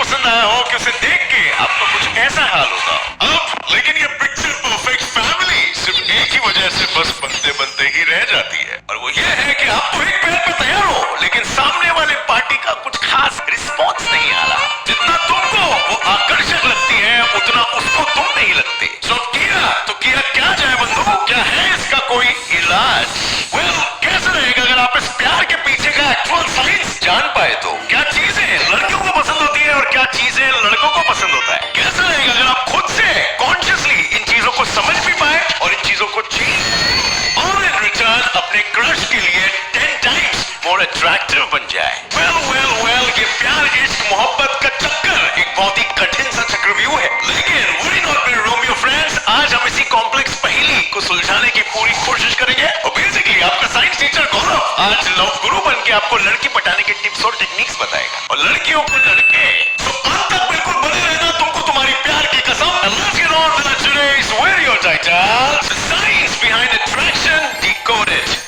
पसंद आया हो कि उसे देख के आपका कुछ ऐसा हाल होता हो। अब लेकिन ये पिक्चर परफेक्ट फैमिली सिर्फ एक ही वजह से बस बनते बनते ही रह जाती है, और वो ये है कि आप तो एक पैर पे तैयार हो, लेकिन सामने वाले पार्टी का कुछ खास रिस्पॉन्स नहीं आ रहा। जितना तुमको वो आकर्षक लगती है उतना उसको तुम नहीं लगते। सो किया क्या जाए बंधु, क्या है इसका कोई इलाज? वेल, कैसे रहेगा अगर आप इस प्यार के पीछे का एक्चुअल साइंस जान पाए तो? क्या चीजें लड़कियों को पसंद होती है और क्या चीजें लड़कों को पसंद होता है? कैसे रहेगा अगर आप खुद से कॉन्शियसली इन चीजों को समझ भी पाए और इन चीजों को चेंज और इन रिटर्न अपने क्रश के लिए 10 टाइम्स मोर अट्रैक्टिव बन जाए? वेल, ये प्यार इश्क मोहब्बत का चक्कर एक बहुत ही कठिन सा चक्रव्यूह है, लेकिन worry not be Romeo friends, आज हम इसी कॉम्प्लेक्स पहेली को सुलझाने की पूरी कोशिश करेंगे। और बेसिकली आपका साइंस टीचर गौरव आज लव गुरु बन के आपको लड़की पटाने के टिप्स और टेक्निक्स बताएगा, और लड़कियों को लड़के। तो अंत तक बिल्कुल बने रहना, तुमको तुम्हारी प्यार की कसम। Let's get on with today's video title, The Science Behind Attraction Decoded.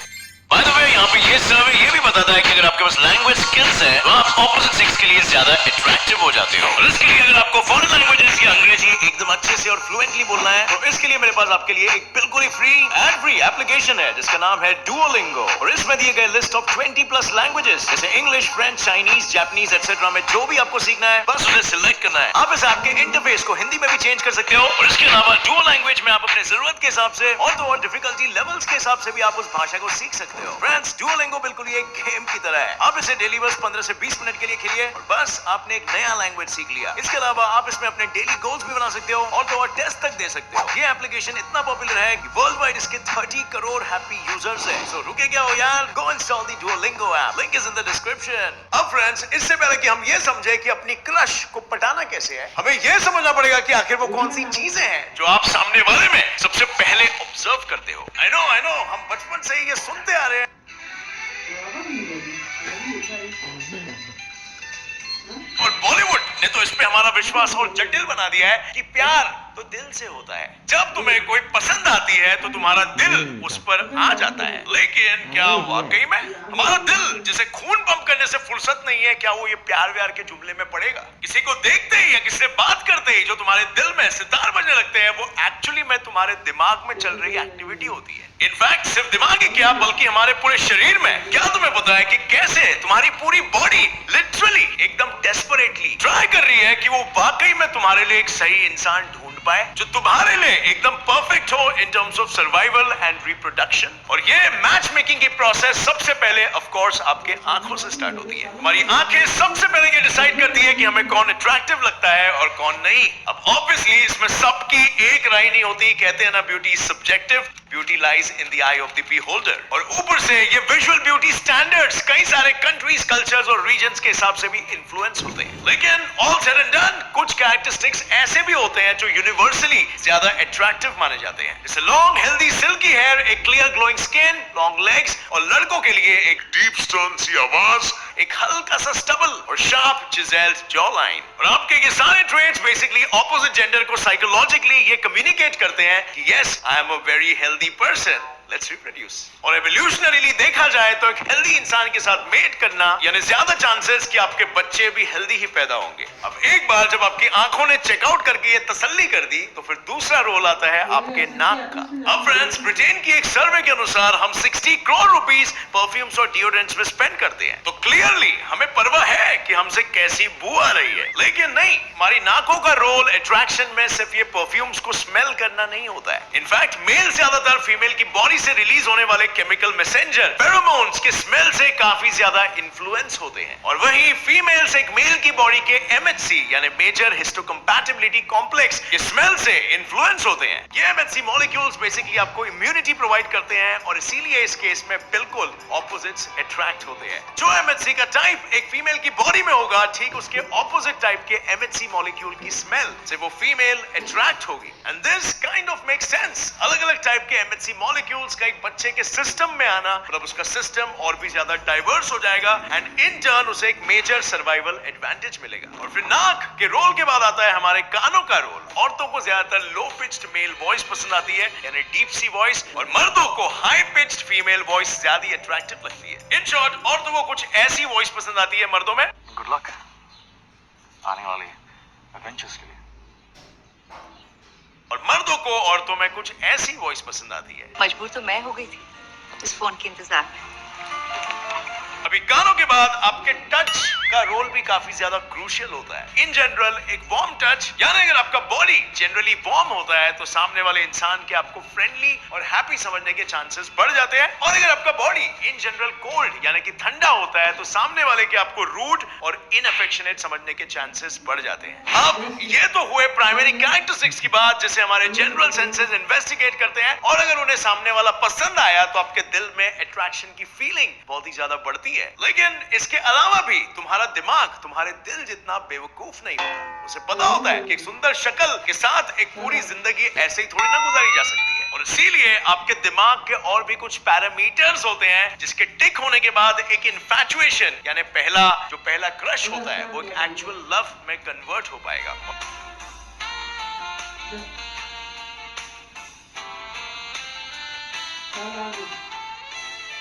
By the way, यहाँ पे ये सर्वे ये भी बताता है कि अगर आपके पास लैंग्वेज स्किल्स है तो आप ऑपोजिट सेक्स के लिए ज्यादा अट्रैक्टिव हो जाते हो। और इसके लिए अगर आपको फॉरेन लैंग्वेजेस की अंग्रेजी एकदम अच्छे से और फ्लुएंटली बोलना है तो इसके लिए मेरे पास आपके लिए एक बिल्कुल ही फ्री एप्लीकेशन है जिसका नाम है Duolingo, और इसमें दिए गए लिस्ट ऑफ 20+ लैंग्वेजेस जैसे English, French, Chinese, Japanese etcetera में जो भी आपको सीखना है बस उसे सिलेक्ट करना है। आप इस ऐप के इंटरफेस को हिंदी में भी चेंज कर सकते हो, और इसके अलावा डुओ लैंग्वेज में आप अपने जरूरत के हिसाब से और तो और डिफिकल्टी लेवल्स के हिसाब से भी आप उस भाषा को सीख सकते हो। फ्रेंड्स, Duolingo बिल्कुल ये गेम की तरह है। आप इसे डेली बस 15 से 20 मिनट के लिए खेलिए और बस आपने एक नया लैंग्वेज सीख लिया। इसके अलावा आप इसमें अपने डेली गोल्स भी बना सकते हो और तो और टेस्ट तक दे सकते हो। ये एप्लीकेशन इतना पॉपुलर है कि वर्ल्ड वाइड इसके 30 करोड़ हैप्पी यूजर्स हैं। सो रुके क्या हो यार, go install the Duolingo app, link is in the description. अब फ्रेंड्स, इससे पहले कि हम ये समझे कि अपनी क्रश को पटाना कैसे है, हमें ये समझना पड़ेगा कि आखिर वो कौन सी चीजें हैं जो आप सामने वाले में सबसे पहले ऑब्जर्व करते हो। आई नो हम बचपन से ही ये सुनते आ रहे हैं, और बॉलीवुड ने तो इस पे हमारा विश्वास और जटिल बना दिया है कि प्यार तो दिल से होता है। जब तुम्हें कोई पसंद आती है तो तुम्हारा दिल उस पर आ जाता है, लेकिन क्या वाकई में हमारा दिल जिसे खून पंप करने से फुर्सत नहीं है, क्या वो ये प्यार व्यार के जुमले में पड़ेगा? किसी को देखते ही या किसी से बात करते ही जो तुम्हारे दिल में सितार बजने लगते हैं वो एक्चुअली में तुम्हारे दिमाग में चल रही एक्टिविटी होती है। इनफैक्ट सिर्फ दिमाग ही क्या बल्कि हमारे पूरे शरीर में। क्या तुम्हें पता है कि कैसे तुम्हारी पूरी बॉडी लिटरली एकदम डेस्परेटली ट्राई कर रही है कि वो वाकई में तुम्हारे लिए एक सही इंसान ढूंढ पाए जो तुम्हारे लिए एकदम परफेक्ट हो in terms of survival and reproduction. और ये मैच मेकिंग की प्रोसेस सबसे पहले ऑफ कोर्स आपके आंखों से स्टार्ट होती है। हमारी आंखें सबसे पहले ये डिसाइड करती है कि हमें कौन अट्रैक्टिव लगता है और कौन नहीं। अब ऑब्वियसली इसमें सबकी एक राय नहीं होती, कहते हैं ना beauty is subjective, beauty lies in the I of the beholder. और ऊपर से ये विजुअल ब्यूटी स्टैंडर्ड्स कई सारे कंट्रीज, कल्चर्स और रीजन्स के हिसाब से भी इन्फ्लुएंस होते हैं। लेकिन ऑल सेड एंड डन कुछ कैरेक्टरिस्टिक्स ऐसे भी होते हैं जो यूनिवर्सली ज्यादा अट्रैक्टिव माने जाते हैं, जैसे लॉन्ग हेल्दी सिल्की हेयर, एक clear glowing skin, long legs, और लड़कों के लिए एक डीप स्टर्न सी आवाज, एक हल्का सा स्टबल और शार्प चिजेल्ड जॉ लाइन। और आपके ये सारे ट्रेट्स बेसिकली ऑपोजिट जेंडर को साइकोलॉजिकली ये कम्युनिकेट करते हैं कि yes I am a very healthy person, let's reproduce. और एवोल्यूशनरीली देखा जाए तो एक हेल्दी इंसान के साथ मेट करना यानी ज्यादा चांसेस कि आपके बच्चे भी हेल्दी ही पैदा होंगे। अब एक बार जब आपकी आंखों ने चेकआउट करके ये तसल्ली कर दी तो फिर दूसरा रोल आता है आपके नाक का। अब फ्रेंड्स, ब्रिटेन की एक सर्वे के अनुसार हम 60 करोड़ रुपीस परफ्यूम्स और डिओड्रेंट्स में स्पेंड करते हैं। तो क्लियरली हमें परवाह है कि हमसे कैसी बू आ रही है, लेकिन नहीं, हमारी नाकों का रोल अट्रैक्शन में सिर्फ ये परफ्यूम्स को स्मेल करना नहीं होता है। इनफैक्ट मेल ज्यादातर फीमेल की बॉडी से रिलीज होने वाले केमिकल मैसेंजर फेरोमोन्स के स्मेल से काफी ज्यादा इन्फ्लुएंस होते हैं, और वहीं फीमेल्स एक मेल की बॉडी के MHC यानी मेजर हिस्टोकंपैटिबिलिटी कॉम्प्लेक्स के स्मेल से इन्फ्लुएंस होते हैं। ये MHC मॉलिक्यूल्स बेसिकली आपको इम्यूनिटी प्रोवाइड करते हैं, और इसीलिए इस केस में बिल्कुल ऑपोजिट्स अट्रैक्ट होते हैं। जो MHC का टाइप एक फीमेल की बॉडी में होगा, ठीक उसके ऑपोजिट टाइप के MHC मॉलिक्यूल की स्मेल से वो फीमेल अट्रैक्ट होगी। And this kind of make sense. अलग अलग टाइप के MHC मॉलिक्यूल्स का एक बच्चे के सिस्टम में आना मतलब उसका सिस्टम और भी ज्यादा डाइवर्स हो जाएगा, एंड इन टर्न उसे एक मेजर सर्वाइवल एडवांटेज मिलेगा। और फिर नाक के रोल के बाद आता है हमारे कानों का रोल। औरतों को ज्यादातर लो पिच्ड मेल वॉइस पसंद आती है यानी डीप सी वॉइस, और मर्दों को हाई पिच्ड फीमेल वॉइस ज्यादा अट्रैक्टिव लगती है। इन शॉर्ट, औरतों को कुछ ऐसी वॉइस पसंद आती है मर्दों में, गुड लक, आने वाले एडवेंचर्स के लिए। और मर्दों को औरतों में कुछ ऐसी वॉइस पसंद आती है। मजबूर तो मैं हो गई थी इस फोन के इंतजार में। अभी गानों के बाद आपके टच का रोल भी काफी ज्यादा क्रूशियल होता है। इन जनरल एक वार्म टच, यानी अगर आपका बॉडी जनरली वार्म होता है तो सामने वाले इंसान के आपको फ्रेंडली और हैप्पी समझने के चांसेस बढ़ जाते हैं। और अगर आपका बॉडी इन जनरल कोल्ड यानी कि ठंडा होता है तो सामने वाले के आपको रूड और इनअफेक्शनेट समझने के चांसेस बढ़ जाते हैं। अब ये तो हुए प्राइमरी कैरेक्टरिस्टिक्स की बात, जैसे हमारे जनरल सेंसेस इन्वेस्टिगेट करते हैं, और अगर उन्हें सामने वाला पसंद आया तो आपके दिल में अट्रैक्शन की फीलिंग बहुत ही ज्यादा बढ़ती है। लेकिन इसके अलावा भी तुम्हारा दिमाग तुम्हारे दिल जितना बेवकूफ नहीं होता। उसे पता होता है कि एक सुंदर शक्ल के साथ एक पूरी जिंदगी ऐसे ही थोड़ी ना गुजारी जा सकती है, और इसीलिए आपके दिमाग के और भी कुछ पैरामीटर्स होते हैं जिसके टिक होने के बाद एक इन्फैचुएशन यानी पहला क्रश होता है वो एक एक्चुअल लव में कन्वर्ट हो पाएगा।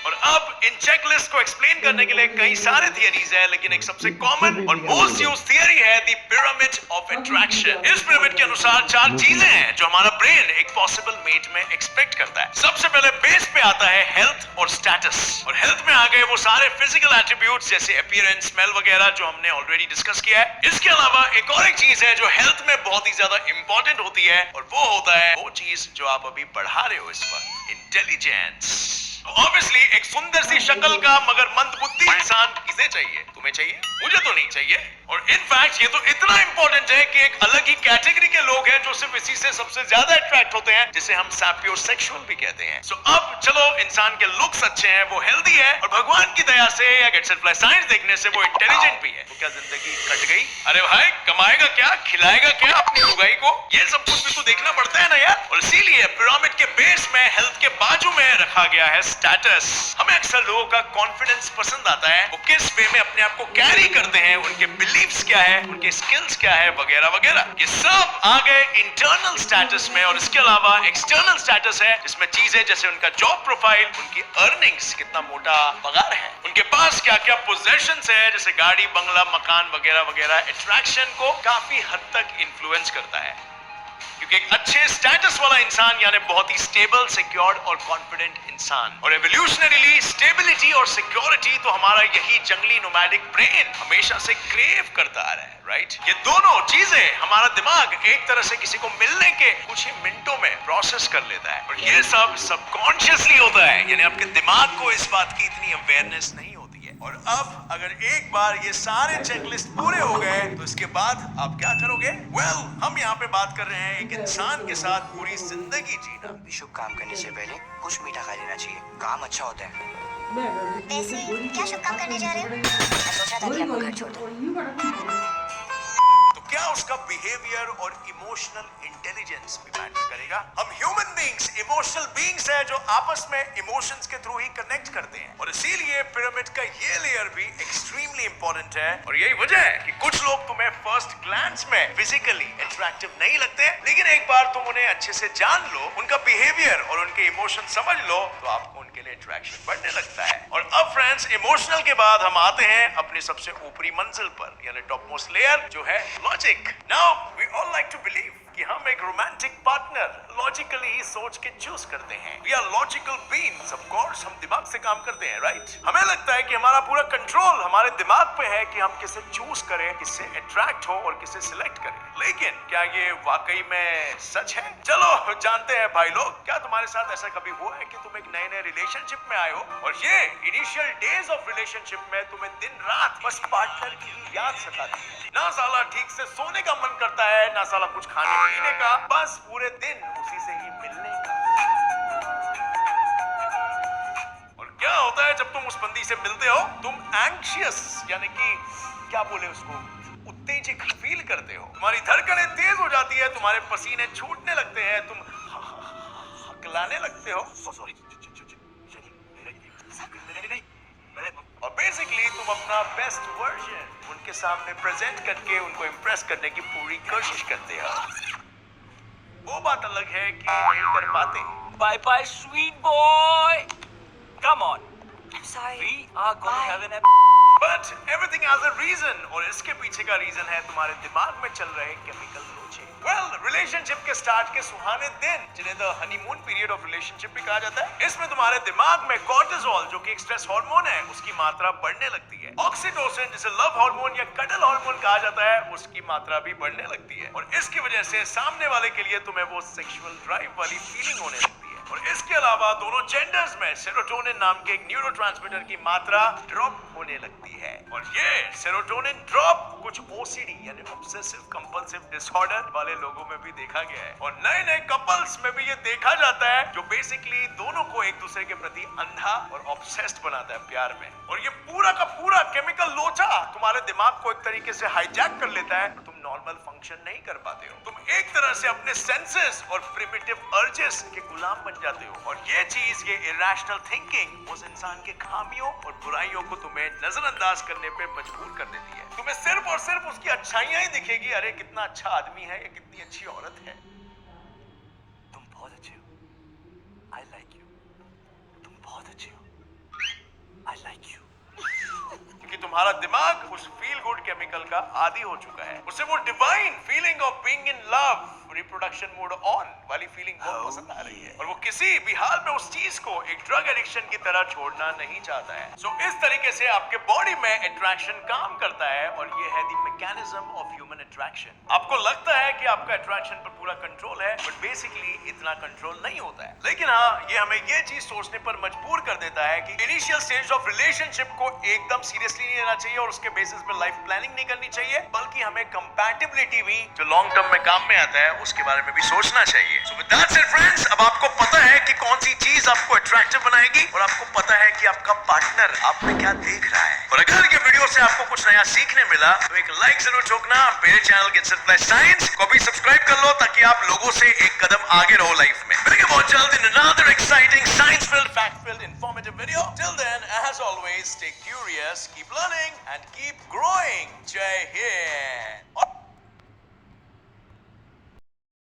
और अब इन चेकलिस्ट को एक्सप्लेन करने के लिए कई सारे थियरीज हैं, लेकिन एक सबसे कॉमन और मोस्ट यूज्ड थियरी है द पिरामिड ऑफ अट्रैक्शन। इस पिरामिड के अनुसार 4 चीजें हैं जो हमारा ब्रेन एक पॉसिबल मेट में एक्सपेक्ट करता है। सबसे पहले बेस पे आता है हेल्थ और स्टेटस, और हेल्थ में आ गए वो सारे फिजिकल एट्रीब्यूट्स जैसे अपीयरेंस, स्मेल वगैरह जो हमने ऑलरेडी डिस्कस किया है। इसके अलावा एक और एक चीज है जो हेल्थ में बहुत ही ज्यादा इंपॉर्टेंट होती है, और वो होता है वो चीज जो आप अभी बढ़ा रहे हो इस वक्त, इंटेलिजेंस। ऑब्वियसली एक सुंदर सी शक्ल का मगर मंदबुद्धि इंसान किसे चाहिए? तुम्हें चाहिए, मुझे तो नहीं चाहिए। और इनफैक्ट ये तो इतना इंपॉर्टेंट है कि एक अलग ही कैटेगरी के लोग हैं जो सिर्फ इसी से सबसे ज्यादा अट्रैक्ट होते हैं, जिसे हम सैपियोसेक्सुअल भी कहते हैं। सो अब चलो, इंसान के लुक्स अच्छे हैं, वो हेल्दी है, और भगवान की दया से या गेट्स एंड फ्लाई साइंस देखने से वो इंटेलिजेंट भी है, तो क्या जिंदगी कट गई? अरे भाई, कमाएगा क्या, खिलाएगा क्या अपनी लुगाई को? ये सब कुछ भी तो देखना पड़ता है ना यार। और इसीलिए पिरामिड के बेस में हेल्थ के बाजू में रखा गया है स्टेटस। हमें अक्सर लोगों का कॉन्फिडेंस पसंद आता है, वो किस वे में अपने आप को कैरी करते हैं, उनके बिलीव्स क्या है, उनके स्किल्स क्या है, वगैरह वगैरह। ये सब आ गए इंटरनल स्टेटस में। और इसके अलावा एक्सटर्नल स्टेटस है जिसमें चीजें जैसे उनका जॉब प्रोफाइल, उनकी अर्निंग्स, कितना मोटा पगार है, उनके पास क्या क्या पोजेशंस है जैसे गाड़ी, बंगला, मकान वगैरह वगैरह, अट्रैक्शन को काफी हद तक इन्फ्लुएंस करता है। क्योंकि एक अच्छे स्टेटस वाला इंसान यानी बहुत ही स्टेबल, सिक्योर्ड और कॉन्फिडेंट इंसान, और एवोल्यूशनरीली स्टेबिलिटी और सिक्योरिटी तो हमारा यही जंगली नोमैडिक ब्रेन हमेशा से क्रेव करता आ रहा है, राइट? ये दोनों चीजें हमारा दिमाग एक तरह से किसी को मिलने के कुछ ही मिनटों में प्रोसेस कर लेता है, और ये सब सबकॉन्शियसली होता है, यानी आपके दिमाग को इस बात की इतनी अवेयरनेस नहीं होती है। और अब अगर एक बार ये सारे चेकलिस्ट पूरे हो गए तो इसके बाद आप क्या करोगे? वेल, हम यहाँ पे बात कर रहे हैं एक इंसान के साथ पूरी जिंदगी जीना। शुभ काम करने से पहले कुछ मीठा खा लेना चाहिए, काम अच्छा होता है। वैसे क्या शुभ काम करने जा रहे हो? मैं सोच रहा था कि आपको घर छोड़ दूं। तो क्या उसका बिहेवियर और इमोशनल इंटेलिजेंस भी मैटर करेगा? हम ह्यूमन बीइंग्स इमोशनल बीइंग्स हैं जो आपस में इमोशंस के थ्रू ही कनेक्ट करते हैं, और इसीलिए पिरामिड का ये लेयर भी एक्सट्रीमली इंपॉर्टेंट है। और यही वजह है कि कुछ लोग तुम्हें फर्स्ट ग्लैंस में फिजिकली अट्रैक्टिव नहीं लगते, लेकिन एक बार तुम उन्हें अच्छे से जान लो, उनका बिहेवियर और उनके इमोशन समझ लो, तो आपको उनके लिए अट्रैक्शन बढ़ने लगता है। और अब फ्रेंड्स, इमोशनल के बाद हम आते हैं अपनी सबसे ऊपरी मंजिल पर, यानी टॉप मोस्ट लेयर जो है logic. Now we all like to believe कि हम एक रोमांटिक पार्टनर लॉजिकली ही सोच के चूज करते हैं। We are logical beings, of course हम दिमाग से काम करते हैं, राइट? हमें लगता है कि हमारा पूरा कंट्रोल हमारे दिमाग पे है कि हम किसे चूज करें, किससे अट्रैक्ट हो और किसे सिलेक्ट करें। लेकिन क्या ये वाकई में सच है? चलो जानते हैं भाई लोग। क्या तुम्हारे साथ ऐसा कभी हुआ है कि तुम एक नए रिलेशनशिप में आए हो और ये इनिशियल डेज ऑफ रिलेशनशिप में तुम्हें दिन रात बस पार्टनर की ही याद सताती है? ना साला ठीक से सोने का मन करता है, ना साला कुछ खाने पीने का, बस पूरे दिन उसी से ही मिलने का। और क्या होता है जब तुम उस बंदी से मिलते हो? तुम एंग्शियस यानी कि क्या बोले उसको, उत्तेजित फील करते हो, तुम्हारी धड़कनें तेज हो जाती है, तुम्हारे पसीने छूटने लगते हैं, तुम हकलाने लगते हो, और बेसिकली तुम अपना बेस्ट वर्जन उनके सामने प्रेजेंट करके उनको इम्प्रेस करने की पूरी कोशिश करते हो। वो बात अलग है कि नहीं कर पाते। Bye bye, sweet boy. Come on. I'm sorry. We are going to have an but everything has a reason, और इसके पीछे का रीजन है तुम्हारे दिमाग में चल रहे केमिकल लोचे। वेल, रिलेशनशिप के स्टार्ट के सुहाने दिन, जिन्हें the honeymoon period of relationship भी कहा जाता है, इसमें तुम्हारे दिमाग में कॉर्टिसोल, जो कि एक स्ट्रेस हार्मोन है, उसकी मात्रा बढ़ने लगती है। ऑक्सीटोसिन, जिसे लव हार्मोन या कटल हार्मोन कहा जाता है, उसकी मात्रा भी बढ़ने लगती है, और इसकी वजह से सामने वाले के लिए तुम्हें वो सेक्सुअल ड्राइव वाली फीलिंग होने लगती है। और इसके अलावा दोनों जेंडर्स में सेरोटोनिन नाम के एक न्यूरोट्रांसमीटर की मात्रा ड्रॉप होने लगती है, और ये सेरोटोनिन ड्रॉप कुछ ओसीडी यानी ऑब्सेसिव कंपल्सिव डिसऑर्डर वाले लोगों में भी देखा गया है, और नए नए कपल्स में भी ये देखा जाता है, जो बेसिकली दोनों को एक दूसरे के प्रति अंधा और ऑब्सेस्ड बनाता है प्यार में। और ये पूरा का पूरा केमिकल लोचा तुम्हारे दिमाग को एक तरीके से हाईजैक कर लेता है, तुम नॉर्मल फंक्शन नहीं कर पाते हो। तुम एक तरह से अपने सेंसेस और प्रिमिटिव अर्जेस के गुलाम बन जाते हो, और ये चीज, ये इरेशनल थिंकिंग उस इंसान के खामियों और बुराइयों को तुम्हें नजरअंदाज करने पे मजबूर कर देती है। तुम्हें सिर्फ और सिर्फ उसकी अच्छाइयां ही दिखेगी, अरे कितना अच्छा आदमी है, ये कितनी अच्छी औरत है। तुम बहुत अच्छे हो, आई लाइक यू। तुम बहुत अच्छे हो, आई लाइक यू। क्योंकि तुम्हारा दिमाग उस फील गुड केमिकल का आदी हो चुका है, उसे वो divine feeling of being in love, reproduction mode on वाली फीलिंग बहुत पसंद आ रही है, और वो किसी भी हाल में उस चीज को एक ड्रग एडिक्शन की तरह छोड़ना नहीं चाहता है। सो इस तरीके से आपके बॉडी में अट्रैक्शन काम करता है, और ये है the mechanism of human attraction. आपको लगता है कि आपका अट्रैक्शन पर पूरा कंट्रोल है, बट बेसिकली इतना कंट्रोल नहीं होता है। लेकिन हाँ, ये हमें ये चीज सोचने पर मजबूर कर देता है कि इनिशियल स्टेज ऑफ रिलेशनशिप को एकदम सीरियसली नहीं लेना चाहिए, और उसके बेसिस पे लाइफ प्लानिंग नहीं करनी चाहिए, बल्कि हमें कंपैटिबिलिटी भी, जो लॉन्ग टर्म में काम में आता है, उसके बारे में भी सोचना चाहिए। So with that said friends, अब आपको पता है कि कौन सी चीज आपको अट्रैक्टिव बनाएगी, और आपको पता है कि आपका पार्टनर आप में क्या देख रहा है। और अगर ये वीडियो से आपको कुछ नया सीखने मिला, तो एक लाइक जरूर ठोकना। मेरे channel kids and plus science को भी सब्सक्राइब कर लो, ताकि आप लोगों से एक कदम आगे रहो लाइफ में। मिलेंगे बहुत जल्द इन another exciting science filled, fact filled, informative video. Till then, as always, stay curious, keep learning and keep growing. Jai Hind.